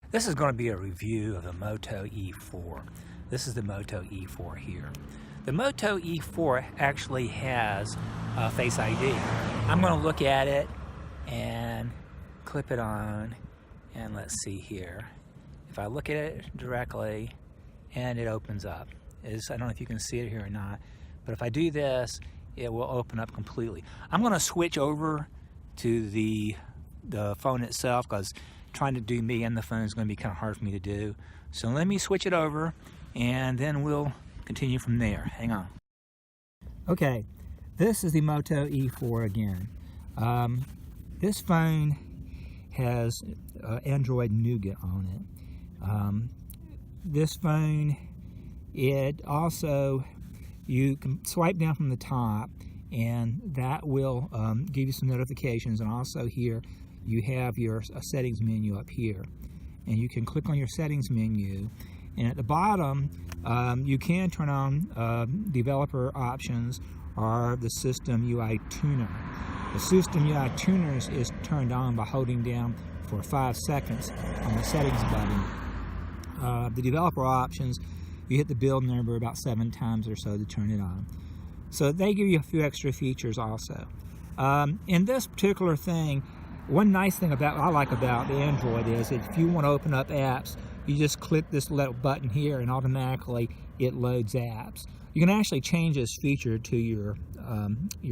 This is going to be a review of the Moto E4. This is the Moto E4 here. The Moto E4 actually has Face ID. I'm going to look at it and clip it on, and let's see here. If I look at it directly and it opens up. I don't know if you can see it here or not, but if I do this, it will open up completely. I'm going to switch over to the phone itself because trying to do me and the phone is going to be kind of hard for me to do. So let me switch it over and then we'll continue from there. Hang on. Okay, this is the Moto E4 again. This phone has Android Nougat on it. This phone, it also, you can swipe down from the top and that will give you some notifications, and also here you have your settings menu up here, and you can click on your settings menu, and at the bottom you can turn on developer options or the system UI tuner. The system UI tuner is turned on by holding down for 5 seconds on the settings button. The developer options, you hit the build number about 7 times or so to turn it on. So they give you a few extra features also. In this particular thing, one nice thing I like about the Android is if you want to open up apps, you just click this little button here and automatically it loads apps. You can actually change this feature to your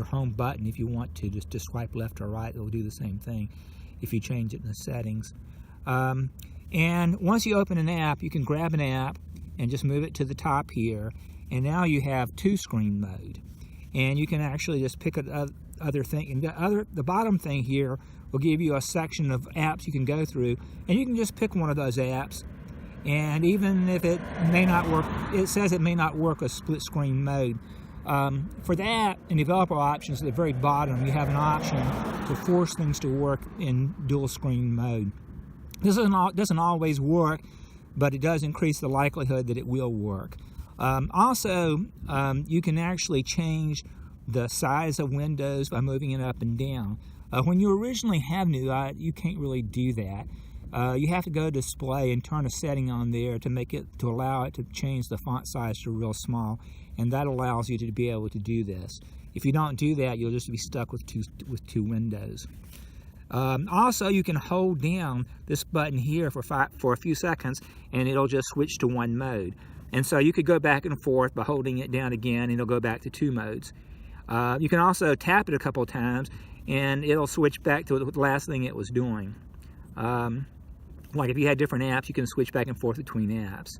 home button if you want to, just to swipe left or right. It will do the same thing if you change it in the settings. And once you open an app, you can grab an app and just move it to the top here, and now you have 2-screen mode, and you can actually just pick other thing, and the bottom thing here will give you a section of apps you can go through, and you can just pick one of those apps, and even if it may not work, it says it may not work a split screen mode. For that, in developer options at the very bottom, you have an option to force things to work in dual screen mode. This doesn't always work, but it does increase the likelihood that it will work. Also, you can actually change the size of windows by moving it up and down. When you originally have Nougat, you can't really do that. You have to go to display and turn a setting on there to allow it to change the font size to real small, and that allows you to be able to do this. If you don't do that, you'll just be stuck with two windows. Also, you can hold down this button here for a few seconds, and it'll just switch to one mode. And so you could go back and forth by holding it down again, and it'll go back to 2 modes. You can also tap it a couple of times, and it'll switch back to the last thing it was doing. Like if you had different apps, you can switch back and forth between apps.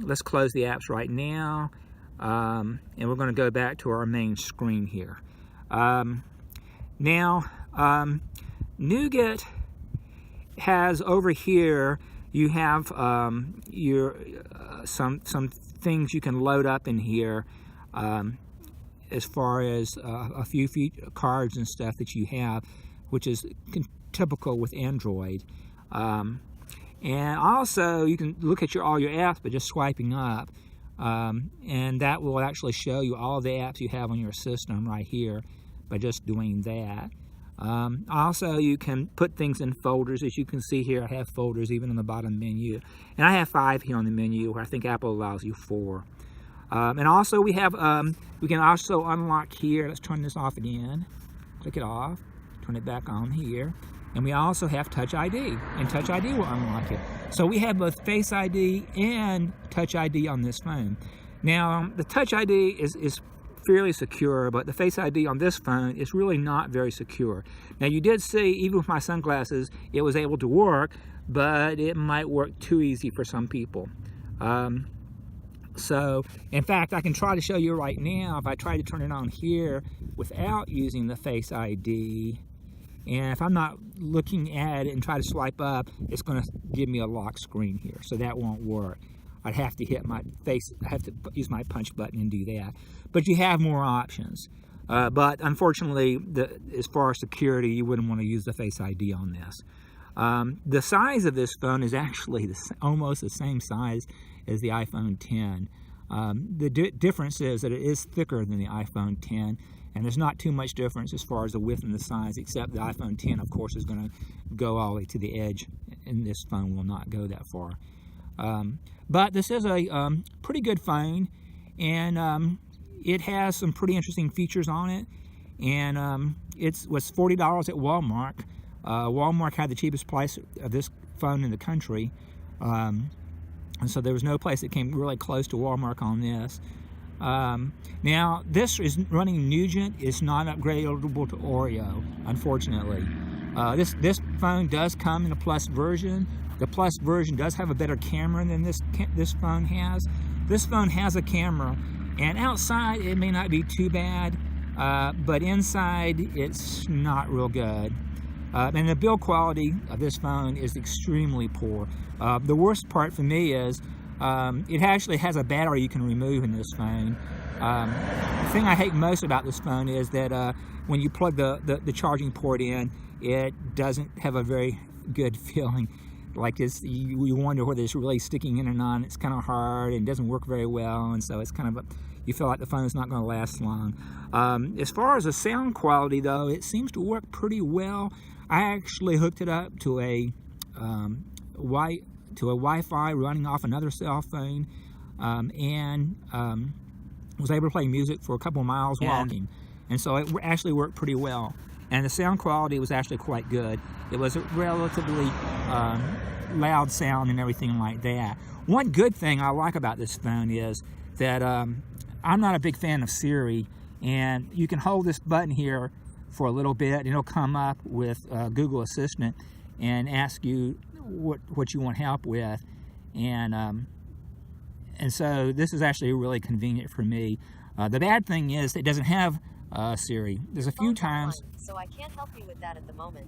Let's close the apps right now, and we're going to go back to our main screen here. Now, Nougat has over here, you have some things you can load up in here, as far as a few cards and stuff that you have, which is typical with Android. And also you can look at all your apps by just swiping up, and that will actually show you all the apps you have on your system right here by just doing that. Also, you can put things in folders. As you can see here, I have folders even on the bottom menu, and I have 5 here on the menu, where I think Apple allows you 4. And also we have we can also unlock here. Let's turn this off again, click it off, turn it back on here, and we also have Touch ID, and Touch ID will unlock it. So we have both Face ID and Touch ID on this phone. Now the Touch ID is fairly secure, but the Face ID on this phone is really not very secure. Now you did see, even with my sunglasses, it was able to work, but it might work too easy for some people. So, in fact, I can try to show you right now. If I try to turn it on here without using the Face ID, and if I'm not looking at it and try to swipe up, it's going to give me a lock screen here, so that won't work. I'd have to hit my face, I have to use my punch button and do that. But you have more options. But unfortunately, as far as security, you wouldn't want to use the Face ID on this. The size of this phone is actually almost the same size as the iPhone 10. The difference is that it is thicker than the iPhone 10, And there's not too much difference as far as the width and the size, except the iPhone 10, of course, is going to go all the way to the edge, and this phone will not go that far. But this is a pretty good phone, and it has some pretty interesting features on it. And it was $40 at Walmart. Walmart had the cheapest price of this phone in the country, and so there was no place that came really close to Walmart on this. Now this is running Nugent. It's not upgradable to Oreo, unfortunately. This phone does come in a Plus version. The Plus version does have a better camera than this phone has. This phone has a camera, and outside it may not be too bad, but inside it's not real good. And the build quality of this phone is extremely poor. The worst part for me is it actually has a battery you can remove in this phone. The thing I hate most about this phone is that when you plug the charging port in, it doesn't have a very good feeling. Like you wonder whether it's really sticking in or not. It's kind of hard and doesn't work very well, and so it's kind of you feel like the phone is not going to last long. As far as the sound quality, though, it seems to work pretty well. I actually hooked it up to a Wi-Fi running off another cell phone, and was able to play music for a couple of miles walking, and so it actually worked pretty well. And the sound quality was actually quite good. It was a relatively loud sound and everything like that. One good thing I like about this phone is that I'm not a big fan of Siri, and you can hold this button here for a little bit and it'll come up with Google Assistant and ask you what you want help with, and so this is actually really convenient for me. The bad thing is it doesn't have Siri. There's a few times, so I can't help you with that at the moment.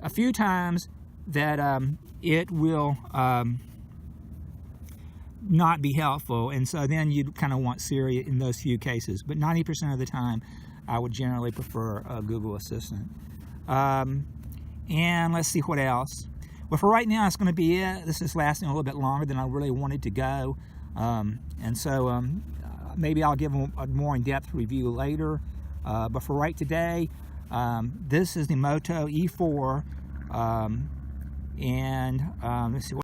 A few times that it will not be helpful, and so then you kind of want Siri in those few cases. But 90% of the time, I would generally prefer Google Assistant. And let's see what else. Well, for right now, that's going to be it. This is lasting a little bit longer than I really wanted to go, and so maybe I'll give a more in-depth review later. But for right today, this is the Moto E4, and let's see what